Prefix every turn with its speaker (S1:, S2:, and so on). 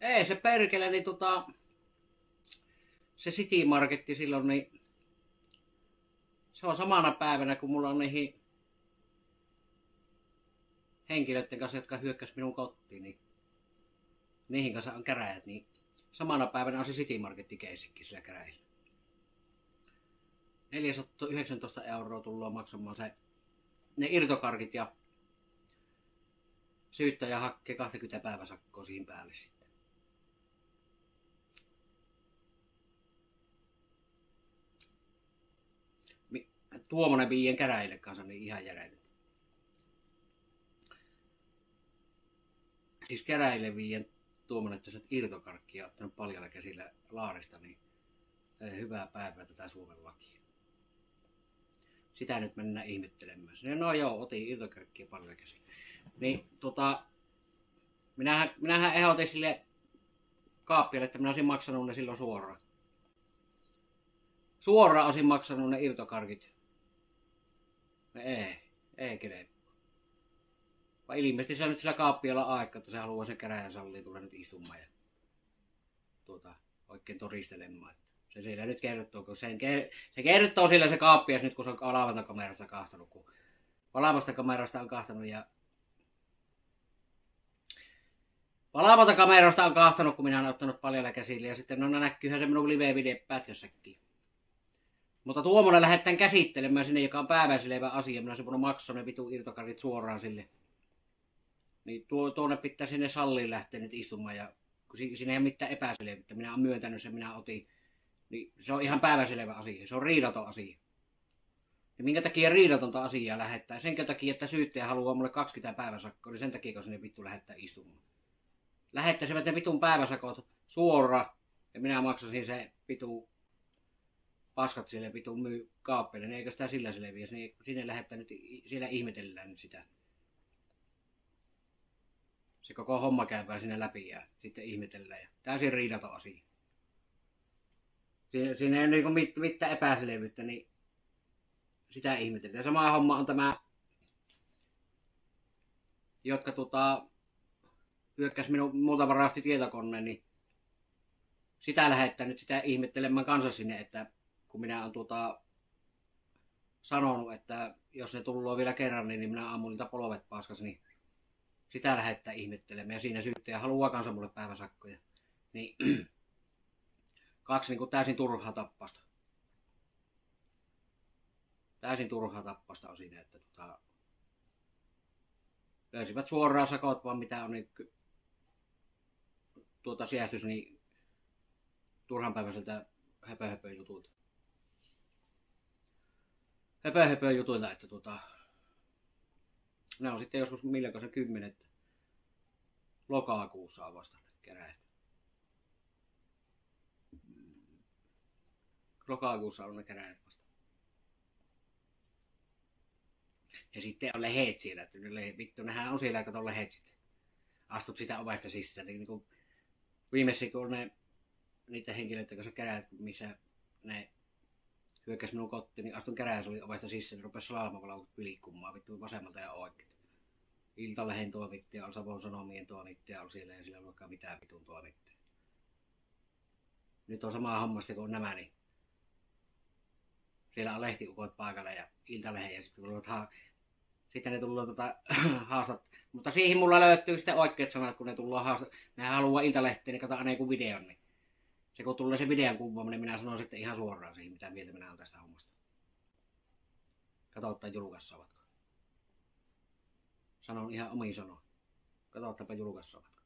S1: Ei se perkele, niin se City Marketti silloin, niin se on samana päivänä, kun mulla on niihin henkilöiden kanssa, jotka hyökkäs minun kotiin, niin niihin kanssa on käräjät, niin samana päivänä on se City Marketti keissikki sillä käräjillä. 419 € tullaan maksamaan ne irtokarkit ja syyttäjä hakkee 20 päiväsakkoa siihen päälle sitten. Tuommoinen viien käräjille kanssa, niin ihan järjetön. Siis käräjille viien tuommoinen, että sä oot irtokarkkia ottanut paljalla käsillä laarista, niin hyvää päivää tätä Suomen lakia. Sitä nyt mennään ihmettelemään. No joo, otin irtokarkkia paljalla käsillä. Niin minähän ehdotin sille kaappialle, että minä olisin maksanut ne silloin suoraan. Suoraan olisin maksanut ne irtokarkit. Ei kelpaa. Vai ilmeisesti se on nyt sillä kaappialla aika, että se haluaa sen käräjän salliin tulla nyt istumaan ja oikein todistelemaan. Se siellä nyt kertoo, kun se kertoo sillä se kaappias nyt, kun se on valvontakamerasta kahtanut. Kun valvontakamerasta on kahtanut ja valvontakamerasta on kahtanut, kun minä olen ottanut paljalla käsillä. Ja sitten näkyyhän se minun live-video-pätkässäkin. Mutta tuommoinen lähdetään käsittelemään sinne, joka on päivänselvä asia. Minä olisin voinut maksaa ne vitun irtokarkit suoraan sille. Niin tuonne pitää sinne salliin lähteä nyt istumaan. Ja kun siinä ei ole mitään epäselvyyttä, minä olen myöntänyt sen, minä otin. Niin se on ihan päivänselvä asia. Se on riidaton asia. Ja minkä takia riidatonta asiaa lähettää? Sen takia, että syyttäjä haluaa mulle 20 päiväsakkoa, niin sen takia, kun sinne vittu lähettää istumaan. Lähettäisivät ne vitun päiväsakot suoraan, ja minä maksasin se vitun paskat sille vitun myy kaappeille, niin eikö sitä sillä selviä? Niin sinne lähettää nyt, siellä ihmetellään nyt sitä. Se koko homma käypää sinne läpi ja sitten ihmetellään. Ja täysin riidaton asia. Siinä ei ole niin mitään epäselvyyttä, niin sitä ihmetellään. Ja sama homma on tämä, jotka hyökkäs multa varasti tietokoneen, niin sitä lähettää nyt sitä ihmettelemään kanssa sinne, että kun minä olen sanonut, että jos ne tullaan vielä kerran, niin minä ammun niitä polvet paskas, niin sitä lähettää ihmettelemään. Ja siinä syyttäjä haluaa kanssa mulle päiväsakkoja. Niin 2 niin kuin täysin turhaa tappasta. Täysin turhaa tappasta on siinä, että löysivät suoraan sakot, vaan mitä on niin säästys niin turhanpäiväiseltä höpö jutulta. Höpö jutuilta, että ne on sitten joskus milloin se 10. lokakuussa on vasta käräjät. Lokakuussa on ne käräjät vasta. Ja sitten on lehet siellä, että vittu, nehän on siellä, kato lehet. Astut sitä ovesta sisään, niin kuin viimeksi kun niitä henkilöitä kanssa käräjät, missä ne hyökkäs minun kotiin, niin astun käräjässä oli ovesta sisään, niin rupesi salmavalaukut liikkumaan vittu vasemmalta ja oikealta. Iltalehden toimittaja on, Savon Sanomien toimittaja on siellä, ja sillä on vaikka mitään vitun toimittaja. Nyt on sama hommasta kuin nämä, niin siellä on lehtiukot paikalla ja Iltalehden, ja sitten ne tullaan haastat. Mutta siihen mulla löytyy sitten oikeat sanat, kun ne tullaan haastat. Ne haluaa Iltalehteen, niin kato aina joku videon, niin se kun tulee se videon kuvaaminen, minä sanon sitten ihan suoraan siihen, mitä mieltä minä olen tästä hommasta. Katsotaan julkaissavatko. Sanon ihan omiin sanoin. Katsotaanpa julkaissavatko.